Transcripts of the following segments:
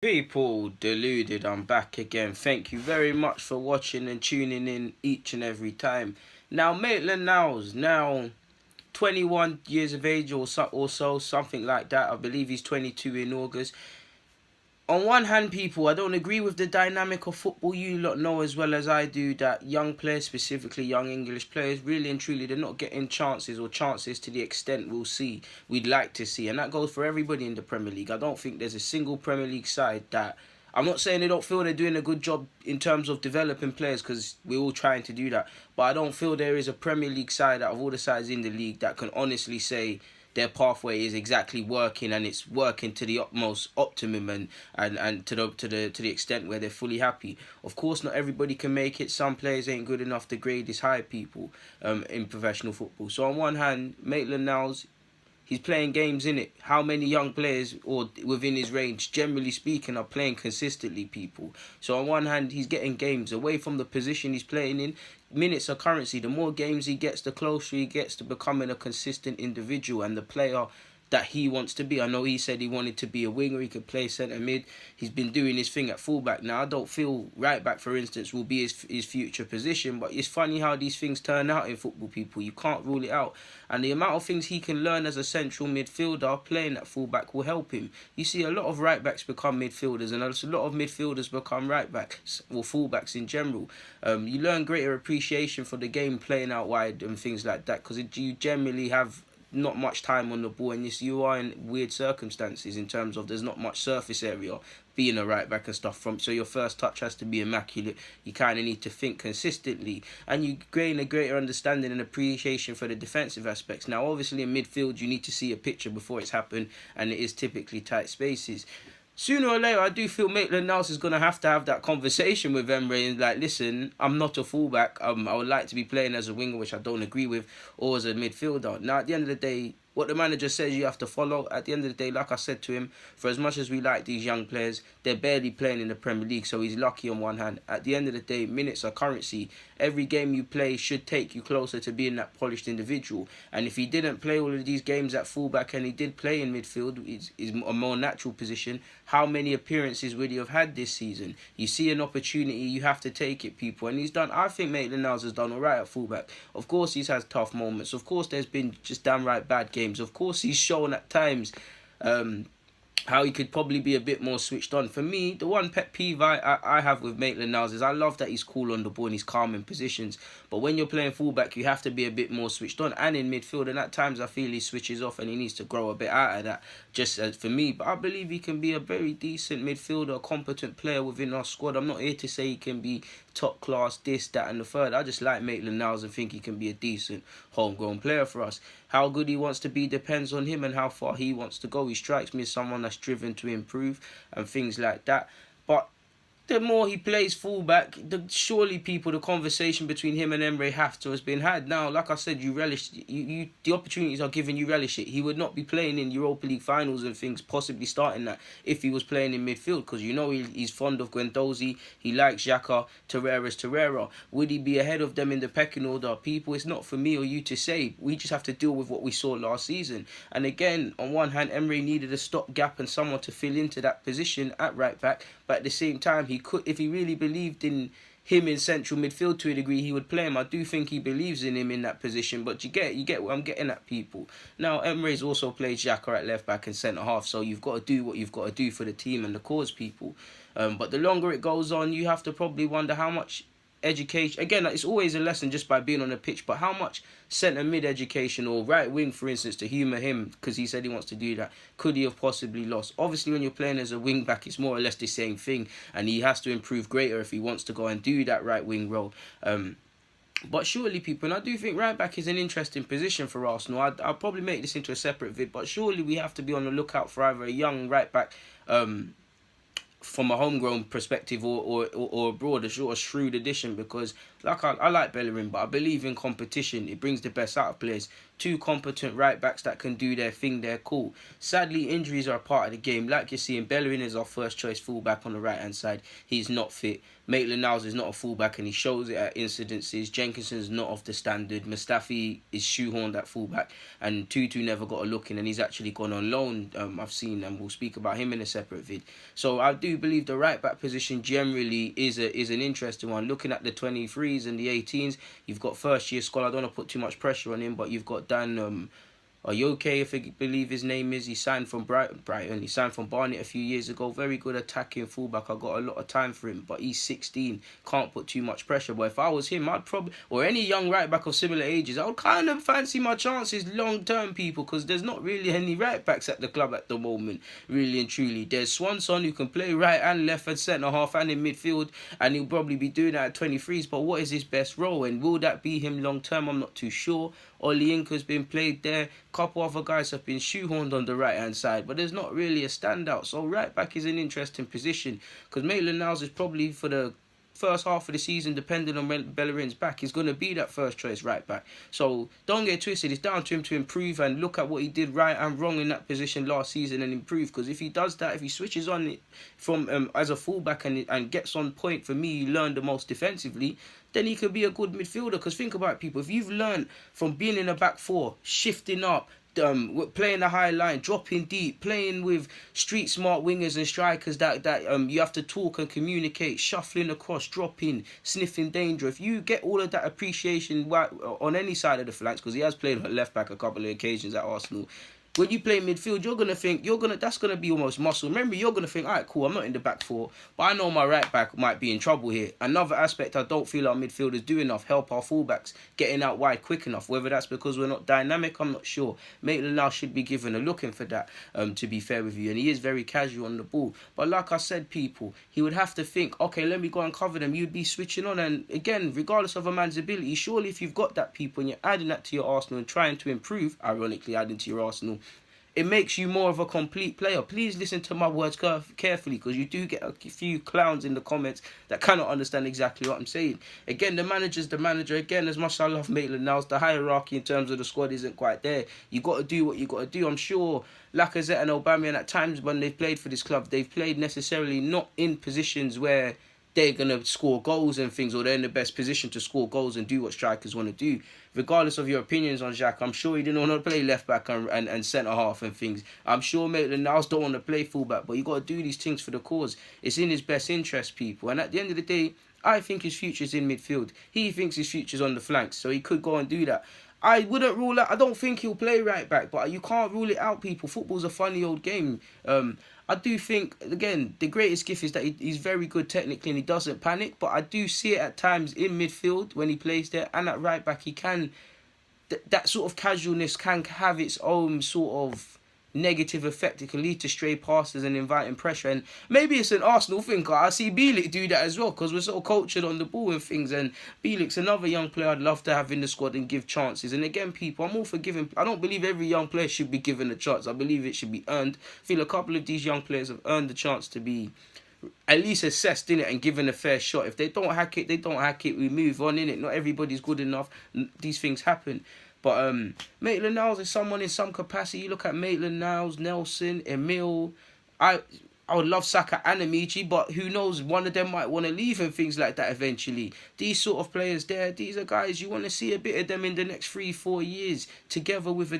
People, Deluded, I'm back again. Thank you very much for watching and tuning in each and every time. Now, Maitland-Niles, now 21 years of age or so, something like that. I believe he's 22 in August. On one hand, people, I don't agree with the dynamic of football. You lot know as well as I do that young players, specifically young English players, really and truly, they're not getting chances to the extent we'd like to see. And that goes for everybody in the Premier League. I don't think there's a single Premier League side that... I'm not saying they don't feel they're doing a good job in terms of developing players, because we're all trying to do that. But I don't feel there is a Premier League side out of all the sides in the league that can honestly say their pathway is exactly working, and it's working to the utmost optimum, and to the extent where they're fully happy. Of course, not everybody can make it. Some players ain't good enough to grade is high, people, in professional football. So on one hand, Maitland-Niles, he's playing games in it. How many young players or within his range, generally speaking, are playing consistently, people? So on one hand, he's getting games away from the position he's playing in. Minutes are currency. The more games he gets, the closer he gets to becoming a consistent individual and the player that he wants to be. I know he said he wanted to be a winger. He could play centre mid. He's been doing his thing at fullback. Now, I don't feel right back, for instance, will be his future position, but it's funny how these things turn out in football, people. You can't rule it out. And the amount of things he can learn as a central midfielder playing at fullback will help him. You see a lot of right backs become midfielders, and a lot of midfielders become right backs, or fullbacks in general. You learn greater appreciation for the game playing out wide and things like that, because you generally have not much time on the ball, and yes, you are in weird circumstances in terms of there's not much surface area being a right back and stuff from, so your first touch has to be immaculate. You kind of need to think consistently, and you gain a greater understanding and appreciation for the defensive aspects. Now, obviously in midfield you need to see a picture before it's happened, and it is typically tight spaces. Sooner or later, I do feel Maitland-Niles is going to have that conversation with Emery and like, listen, I'm not a fullback. I would like to be playing as a winger, which I don't agree with, or as a midfielder. Now, at the end of the day, what the manager says you have to follow. At the end of the day, like I said to him, for as much as we like these young players, they're barely playing in the Premier League, so he's lucky on one hand. At the end of the day, minutes are currency. Every game you play should take you closer to being that polished individual. And if he didn't play all of these games at fullback and he did play in midfield, is a more natural position, how many appearances would he have had this season? You see an opportunity, you have to take it, people. And he's done, I think Maitland-Niles has done all right at fullback. Of course he's had tough moments. Of course there's been just downright bad games. Of course he's shown at times how he could probably be a bit more switched on. For me, the one pet peeve I have with Maitland-Niles is I love that he's cool on the ball and he's calm in positions. But when you're playing fullback, you have to be a bit more switched on. And in midfield, and at times I feel he switches off and he needs to grow a bit out of that, just as for me. But I believe he can be a very decent midfielder, a competent player within our squad. I'm not here to say he can be top class, this, that and the third. I just like Maitland-Niles and think he can be a decent homegrown player for us. How good he wants to be depends on him and how far he wants to go. He strikes me as someone that's driven to improve and things like that. But the more he plays fullback, surely people, the conversation between him and Emery have to have been had. Now, like I said, you relish the opportunities are given, you relish it. He would not be playing in Europa League finals and things, possibly starting that, if he was playing in midfield, because you know he's fond of Guendouzi, he likes Xhaka, Torreira. Would he be ahead of them in the pecking order? People, it's not for me or you to say. We just have to deal with what we saw last season. And again, on one hand, Emery needed a stopgap and someone to fill into that position at right back, but at the same time, he could, if he really believed in him in central midfield to a degree, he would play him. I do think he believes in him in that position, but you get what I'm getting at, people. Now, Emery's also played Xhaka at left back and centre half, so you've got to do what you've got to do for the team and the cause, people. But the longer it goes on, you have to probably wonder how much education, again, it's always a lesson just by being on the pitch, but how much centre mid education or right wing, for instance, to humour him because he said he wants to do that, could he have possibly lost? Obviously, when you're playing as a wing back, it's more or less the same thing, and he has to improve greater if he wants to go and do that right wing role. But surely, people, and I do think right back is an interesting position for Arsenal. I'll probably make this into a separate vid, but surely we have to be on the lookout for either a young right back from a homegrown perspective or abroad, a sort of shrewd addition, because like I like Bellerin, but I believe in competition. It brings the best out of players. Two competent right backs that can do their thing, they're cool. Sadly, injuries are a part of the game. Like you're seeing, Bellerin is our first choice fullback on the right hand side. He's not fit. Maitland-Niles is not a fullback and he shows it at incidences. Jenkinson's not of the standard. Mustafi is shoehorned at fullback, and Tutu never got a look in, and he's actually gone on loan. I've seen, and we'll speak about him in a separate vid. So I do do believe the right back position generally is an interesting one. Looking at the 23s and the 18s, you've got first year squad. I don't want to put too much pressure on him, but you've got Dan Are you okay if I believe his name is? He signed from Brighton. He signed from Barnet a few years ago. Very good attacking fullback. I got a lot of time for him, but he's 16. Can't put too much pressure. But if I was him, I'd probably, or any young right back of similar ages, I would kind of fancy my chances long term, people, because there's not really any right backs at the club at the moment, really and truly. There's Swanson who can play right and left and centre half and in midfield, and he'll probably be doing that at 23s. But what is his best role, and will that be him long term? I'm not too sure. Oli Inca's been played there. Couple other guys have been shoehorned on the right hand side, but there's not really a standout. So right back is an interesting position, because Maitland-Niles is probably, for the first half of the season, depending on when Bellerin's back, is going to be that first choice right back. So don't get twisted. It's down to him to improve and look at what he did right and wrong in that position last season and improve. Because if he does that, if he switches on it from as a fullback and gets on point, for me, he learned the most defensively, then he could be a good midfielder. Because think about it, people. If you've learned from being in a back four, shifting up, playing the high line, dropping deep, playing with street smart wingers and strikers that you have to talk and communicate, shuffling across, dropping, sniffing danger. If you get all of that appreciation on any side of the flanks, because he has played left back a couple of occasions at Arsenal, when you play midfield, that's gonna be almost muscle memory. You're gonna think, alright, cool, I'm not in the back four, but I know my right back might be in trouble here. Another aspect I don't feel our midfielders do enough, help our fullbacks getting out wide quick enough. Whether that's because we're not dynamic, I'm not sure. Maitland-Niles should be given a look in for that, to be fair with you. And he is very casual on the ball. But like I said, people, he would have to think, okay, let me go and cover them. You'd be switching on. And again, regardless of a man's ability, surely if you've got that, people, and you're adding that to your Arsenal and trying to improve, ironically adding to your Arsenal, it makes you more of a complete player. Please listen to my words carefully, because you do get a few clowns in the comments that cannot understand exactly what I'm saying. Again, the manager's the manager. Again, as much as I love Maitland-Niles, the hierarchy in terms of the squad isn't quite there. You got to do what you got to do. I'm sure Lacazette and Aubameyang, at times when they've played for this club, they've played necessarily not in positions where they're going to score goals and things, or they're in the best position to score goals and do what strikers want to do. Regardless of your opinions on Jacques, I'm sure he didn't want to play left back and centre half and things. I'm sure Maitland-Niles don't want to play full back, but you got to do these things for the cause. It's in his best interest, people. And at the end of the day, I think his future's in midfield. He thinks his future's on the flanks, so he could go and do that. I wouldn't rule out. I don't think he'll play right back, but you can't rule it out, people. Football's a funny old game. I do think, again, the greatest gift is that he's very good technically and he doesn't panic. But I do see it at times in midfield when he plays there, and at right back he can. That sort of casualness can have its own sort of negative effect. It can lead to stray passes and inviting pressure, and maybe it's an Arsenal thing. I see Bielik do that as well, because we're sort of cultured on the ball and things, and Bielik's another young player I'd love to have in the squad and give chances. And again, people, I'm all for giving. I don't believe every young player should be given a chance. I believe it should be earned. I feel a couple of these young players have earned the chance to be at least assessed in it and given a fair shot. If they don't hack it, they don't hack it. We move on in it. Not everybody's good enough. These things happen. But Maitland-Niles is someone in some capacity. You look at Maitland-Niles, Nelson, Emil. I would love Saka and Amici, but who knows, one of them might want to leave and things like that eventually. These sort of players there, these are guys you want to see a bit of them in the next 3-4 years, together with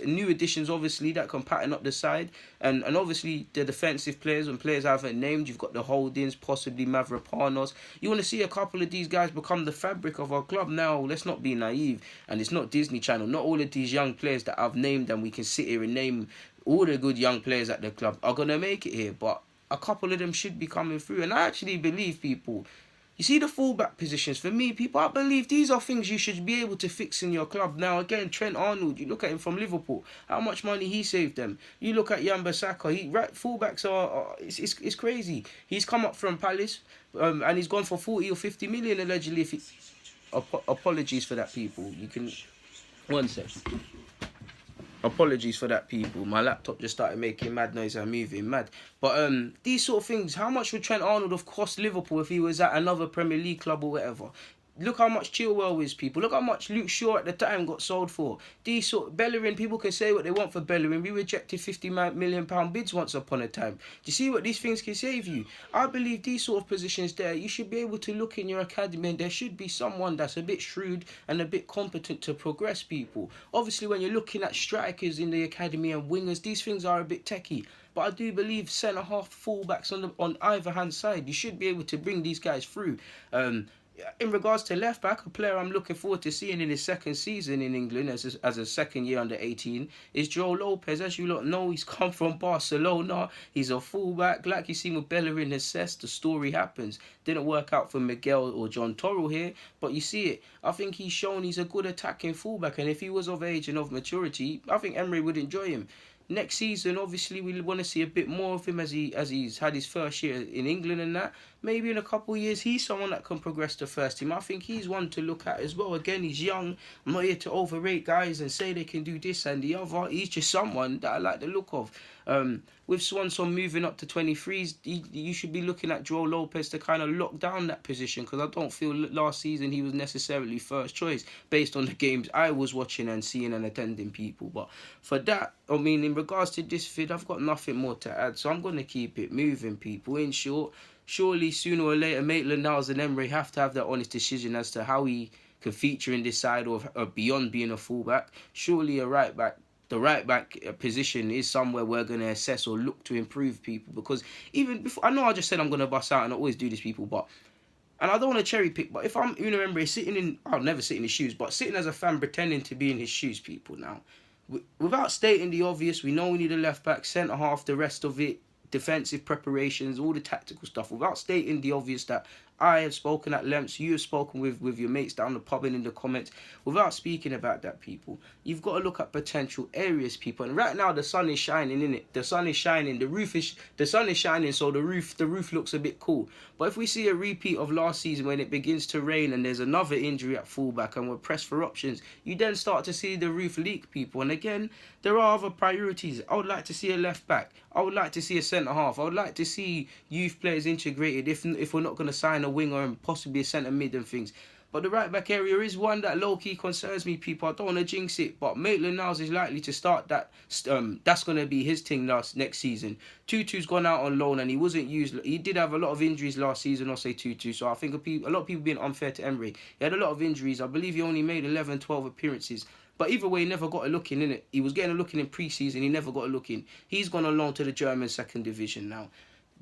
new additions obviously that can pattern up the side, and obviously the defensive players and players I haven't named. You've got the Holdings, possibly Mavropanos. You want to see a couple of these guys become the fabric of our club. Now, let's not be naive, and it's not Disney Channel. Not all of these young players that I've named, and we can sit here and name all the good young players at the club, are going to make it here, but a couple of them should be coming through. And I actually believe, people, you see the fullback positions, for me, people, I believe these are things you should be able to fix in your club. Now, again, Trent Arnold, you look at him from Liverpool, how much money he saved them. You look at Wan-Bissaka, fullbacks are it's crazy. He's come up from Palace, and he's gone for 40 or 50 million allegedly. Apologies for that, people. You can... One sec. Apologies for that, people. My laptop just started making mad noise. I'm moving mad. But these sort of things, how much would Trent Arnold have cost Liverpool if he was at another Premier League club or whatever? Look how much Chilwell is, people. Look how much Luke Shaw at the time got sold for. These sort Bellerin, people can say what they want for Bellerin. We rejected £50 million bids once upon a time. Do you see what these things can save you? I believe these sort of positions there, you should be able to look in your academy and there should be someone that's a bit shrewd and a bit competent to progress people. Obviously, when you're looking at strikers in the academy and wingers, these things are a bit techie. But I do believe centre-half, fullbacks on either hand side, you should be able to bring these guys through. In regards to left back, a player I'm looking forward to seeing in his second season in England as a second year under 18 is Joe Lopez. As you lot know, he's come from Barcelona. He's a fullback. Like you seen with Bellerin and Cesc, the story happens. Didn't work out for Miguel or John Torrell here, but you see it. I think he's shown he's a good attacking fullback, and if he was of age and of maturity, I think Emery would enjoy him. Next season, obviously, we want to see a bit more of him as he's had his first year in England and that. Maybe in a couple of years, he's someone that can progress to first team. I think he's one to look at as well. Again, he's young. I'm not here to overrate guys and say they can do this and the other. He's just someone that I like the look of. With Swanson moving up to 23s, you should be looking at Joe Lopez to kind of lock down that position, because I don't feel last season he was necessarily first choice based on the games I was watching and seeing and attending, people. But for that, I mean, in regards to this vid, I've got nothing more to add, so I'm going to keep it moving, people. In short, surely sooner or later, Maitland-Niles and Emery have to have that honest decision as to how he can feature in this side or beyond being a fullback. Surely a right back. The right back position is somewhere we're going to assess or look to improve, people, because even before, I know I just said I'm going to bust out and I always do this, people, but, and I don't want to cherry pick, but if I'm Unai Emery sitting in, I'll never sit in his shoes, but sitting as a fan pretending to be in his shoes, people, now, without stating the obvious, we know we need a left back, centre half, the rest of it, defensive preparations, all the tactical stuff, without stating the obvious that I have spoken at length, you have spoken with your mates down the pub and in the comments, without speaking about that, people, you've got to look at potential areas, people, and right now the sun is shining, innit? The sun is shining, the sun is shining, so the roof looks a bit cool. But if we see a repeat of last season when it begins to rain and there's another injury at fullback and we're pressed for options, you then start to see the roof leak, people. And again, there are other priorities. I would like to see a left back. I would like to see a centre half. I would like to see youth players integrated if we're not going to sign a winger and possibly a centre mid and things. But the right back area is one that low-key concerns me, people. I don't want to jinx it, but Maitland-Niles is likely to start that. That's going to be his thing next season. Tutu's gone out on loan and he wasn't used. He did have a lot of injuries last season, I'll say Tutu. So I think a lot of people being unfair to Emery. He had a lot of injuries. I believe he only made 11, 12 appearances. But either way, he never got a look in, innit? He was getting a look in pre-season. He never got a look in. He's gone on loan to the German second division now.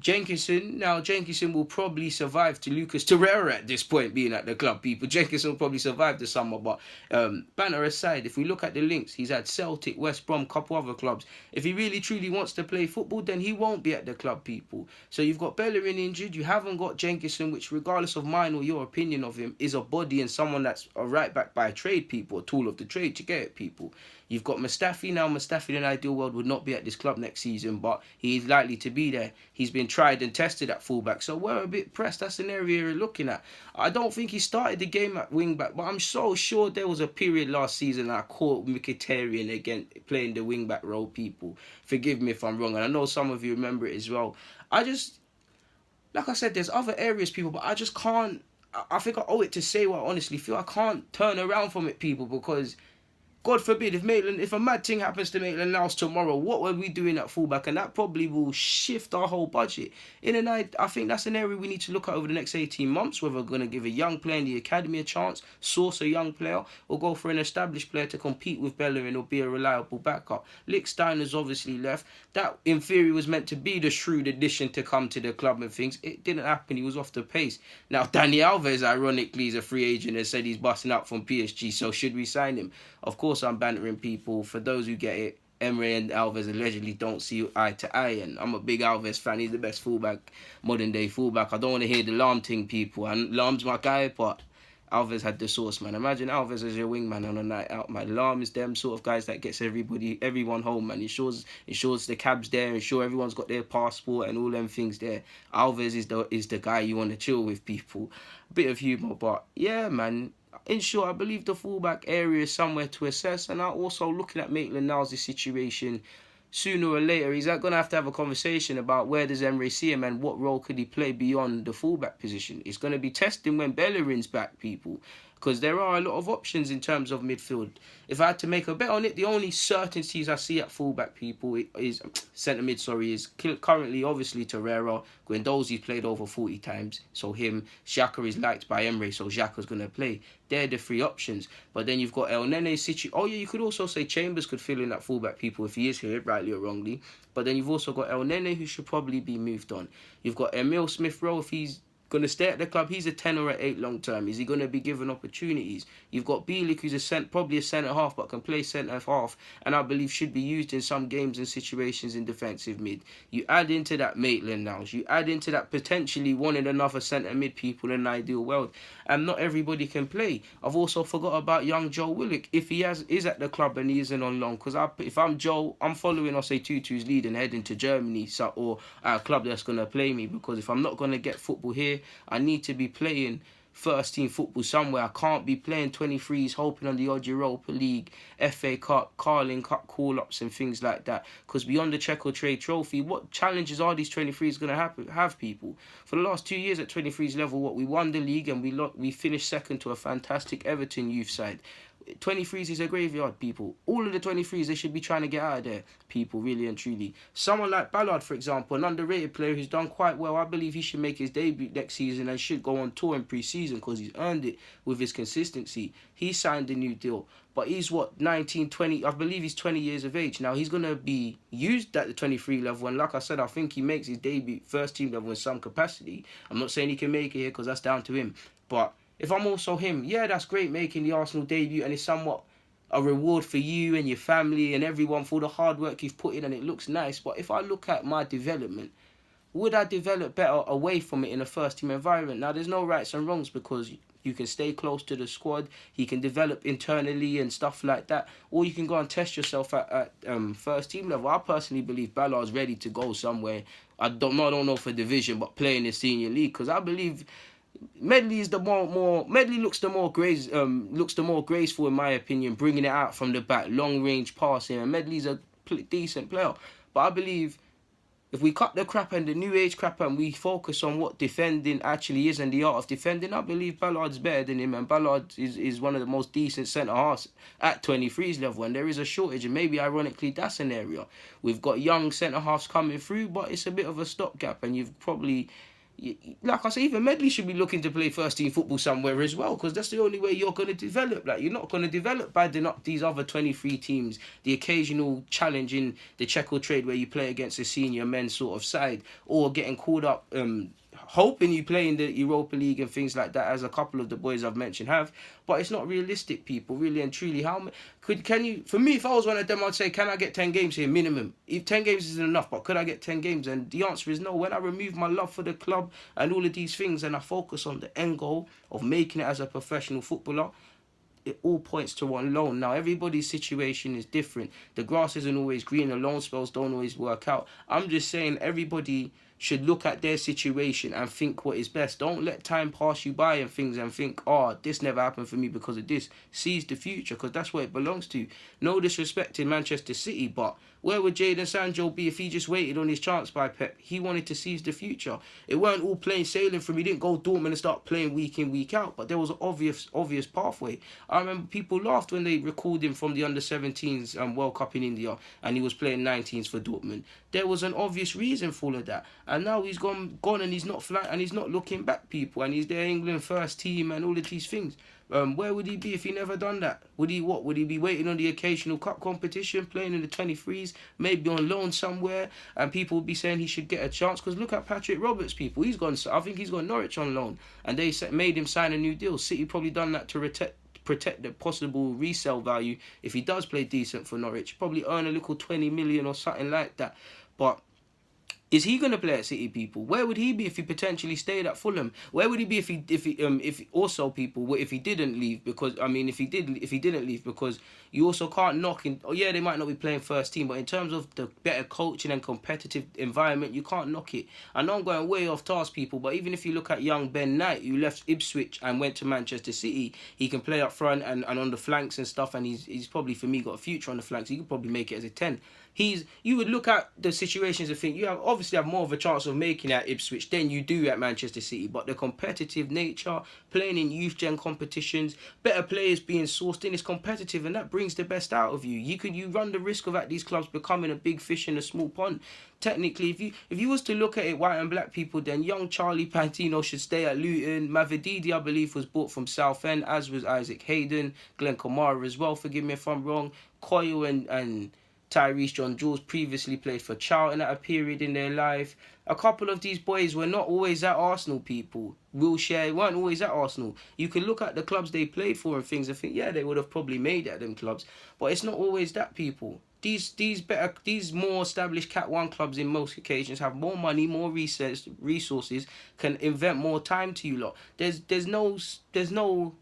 Jenkinson will probably survive to Lucas Torreira at this point, being at the club, people. Jenkinson will probably survive the summer, but banter aside, if we look at the links, he's had Celtic, West Brom, couple other clubs. If he really truly wants to play football, then he won't be at the club, people. So you've got Bellerin injured, you haven't got Jenkinson, which regardless of mine or your opinion of him, is a body and someone that's a right back by trade, people, a tool of the trade, you get it, people. You've got Mustafi now. Mustafi in an ideal world would not be at this club next season, but he's likely to be there. He's been tried and tested at fullback, so we're a bit pressed. That's an area we're looking at. I don't think he started the game at wingback, but I'm so sure there was a period last season I caught Mkhitaryan again playing the wingback role, people. Forgive me if I'm wrong, and I know some of you remember it as well. Like I said, there's other areas, people, but I just can't. I think I owe it to say what I honestly feel. I can't turn around from it, people, because God forbid, if a mad thing happens to Maitland-Niles tomorrow, what were we doing at fullback? And that probably will shift our whole budget. I think that's an area we need to look at over the next 18 months, whether we're going to give a young player in the academy a chance, source a young player, or go for an established player to compete with Bellerin or be a reliable backup. Lichtsteiner's obviously left. That, in theory, was meant to be the shrewd addition to come to the club and things. It didn't happen. He was off the pace. Now, Dani Alves, ironically, is a free agent and said he's busting out from PSG, so should we sign him? Of course, I'm bantering, people. For those who get it, Emery and Alves allegedly don't see eye to eye, and I'm a big Alves fan. He's the best fullback, modern day fullback. I don't want to hear the Lahm thing, people. And Lahm's my guy, but Alves had the sauce, man. Imagine Alves as your wingman on a night out, man. Lahm is them sort of guys that gets everyone home, man. Ensures the cab's there, ensure everyone's got their passport and all them things there. Alves is the guy you want to chill with, people. A bit of humour, but yeah, man. In short, I believe the fullback area is somewhere to assess, and I'm also looking at Maitland-Niles' situation. sooner or later he's going to have a conversation about where does Emery see him and what role could he play beyond the fullback position. It's going to be testing when Bellerin's back, people, because there are a lot of options in terms of midfield. If I had to make a bet on it, the only certainties I see at fullback, people, is centre mid. Is currently obviously Torreira. Guendouzi's played over 40 times, so him. Xhaka is liked by Emery, so Xhaka's gonna play. They're the three options. But then you've got El Nene situation. Oh yeah, you could also say Chambers could fill in that fullback, people, if he is here, rightly or wrongly. But then you've also got El Nene, who should probably be moved on. You've got Emile Smith-Rowe, if he's going to stay at the club. He's a 10 or an 8 long term. Is he going to be given opportunities? You've got Bielik, who's probably a centre half, but can play centre half, and I believe should be used in some games and situations in defensive mid. You add into that Maitland-Niles. You add into that potentially wanting another centre mid, people, in an ideal world, and not everybody can play. I've also forgot about young Joe Willock, if he is at the club and he isn't on loan, because if I'm Joe, I'm following, I'll say, Tutu's lead and heading to Germany, or a club that's going to play me, because if I'm not going to get football here, I need to be playing first team football somewhere. I can't be playing 23s, hoping on the odd Europa League, FA Cup, Carling Cup call-ups and things like that. Because beyond the Checo Trade Trophy, what challenges are these 23s going to have, people? For the last 2 years at 23s level, we won the league and we finished second to a fantastic Everton youth side. 23s is a graveyard, people. All of the 23s, they should be trying to get out of there, people, really and truly. Someone like Ballard, for example, an underrated player who's done quite well. I believe he should make his debut next season and should go on tour in pre-season because he's earned it with his consistency. He signed a new deal, but he's 19, 20, I believe he's 20 years of age. Now, he's going to be used at the 23 level, and like I said, I think he makes his debut first team level in some capacity. I'm not saying he can make it here because that's down to him, but if I'm also him, yeah, that's great making the Arsenal debut, and it's somewhat a reward for you and your family and everyone for the hard work you've put in, and it looks nice. But if I look at my development, would I develop better away from it in a first-team environment? Now, there's no rights and wrongs because you can stay close to the squad, he can develop internally and stuff like that, or you can go and test yourself at first-team level. I personally believe Ballard's ready to go somewhere. I don't know for division, but play in the senior league, because I believe Medley is Medley looks the more graceful in my opinion, bringing it out from the back, long range passing, and Medley's a decent player. But I believe if we cut the crap and the new age crap and we focus on what defending actually is and the art of defending, I believe Ballard's better than him, and Ballard is one of the most decent centre halves at 23's level, and there is a shortage, and maybe ironically that's an area. We've got young centre halves coming through, but it's a bit of a stopgap, and you've probably, like I say, even Medley should be looking to play first team football somewhere as well, because that's the only way you're going to develop. Like, you're not going to develop by these other 23 teams, the occasional challenge in the Checo Trade where you play against a senior men's sort of side, or getting called up hoping you play in the Europa League and things like that, as a couple of the boys I've mentioned have. But it's not realistic, people, really and truly. Can you, for me, if I was one of them, I'd say, can I get 10 games here minimum? If 10 games isn't enough, but could I get 10 games? And the answer is no. When I remove my love for the club and all of these things, and I focus on the end goal of making it as a professional footballer, it all points to one loan. Now, everybody's situation is different. The grass isn't always green. The loan spells don't always work out. I'm just saying everybody should look at their situation and think what is best. Don't let time pass you by and things and think, oh, this never happened for me because of this. Seize the future, because that's what it belongs to. No disrespect in Manchester City, but where would Jadon Sancho be if he just waited on his chance by Pep? He wanted to seize the future. It weren't all plain sailing for him. He didn't go Dortmund and start playing week in, week out, but there was an obvious pathway. I remember people laughed when they recalled him from the under-17s World Cup in India, and he was playing 19s for Dortmund. There was an obvious reason for all of that. And now he's gone and he's not flat and he's not looking back, people, and he's their England first team and all of these things. Where would he be if he never done that? Would he be waiting on the occasional cup competition, playing in the 23s, maybe on loan somewhere, and people would be saying he should get a chance? Because look at Patrick Roberts, people. I think he's gone Norwich on loan, and they made him sign a new deal. City probably done that to protect the possible resale value if he does play decent for Norwich. Probably earn a little 20 million or something like that. But is he going to play at City, people? Where would he be if he potentially stayed at Fulham? Where would he be if he didn't leave? Because if he didn't leave, because you also can't knock in. Oh yeah, they might not be playing first team, but in terms of the better coaching and competitive environment, you can't knock it. I know I'm going way off task, people, but even if you look at young Ben Knight, who left Ipswich and went to Manchester City, he can play up front and on the flanks and stuff, and he's probably, for me, got a future on the flanks. He could probably make it as a 10. You would look at the situations and think you obviously have more of a chance of making it at Ipswich than you do at Manchester City. But the competitive nature, playing in youth gen competitions, better players being sourced in, is competitive, and that brings the best out of you. You run the risk of at these clubs becoming a big fish in a small pond. Technically, if you was to look at it, white and black people, then young Charlie Pantino should stay at Luton. Mavididi, I believe, was bought from Southend, as was Isaac Hayden, Glenn Kamara as well. Forgive me if I'm wrong. Coyle and Tyrese John Jules previously played for Charlton at a period in their life. A couple of these boys were not always at Arsenal, people. Wilshere weren't always at Arsenal. You can look at the clubs they played for and things and think, yeah, they would have probably made it at them clubs. But it's not always that, people. These more established Cat 1 clubs in most occasions have more money, more resources, can invent more time to you lot. There's no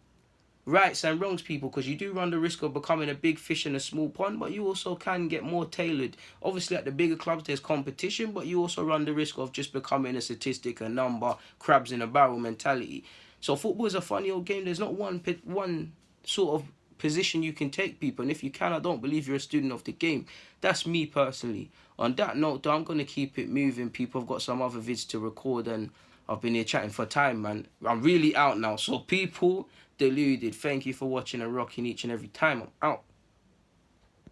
rights and wrongs, people, because you do run the risk of becoming a big fish in a small pond, but you also can get more tailored. Obviously, at the bigger clubs, there's competition, but you also run the risk of just becoming a statistic, a number, crabs in a barrel mentality. So football is a funny old game. There's not one sort of position you can take, people, and if you can, I don't believe you're a student of the game. That's me personally. On that note, though, I'm going to keep it moving, people. I've got some other vids to record, and I've been here chatting for time, man. I'm really out now. So people, Deluded, thank you for watching and rocking each and every time. I'm out.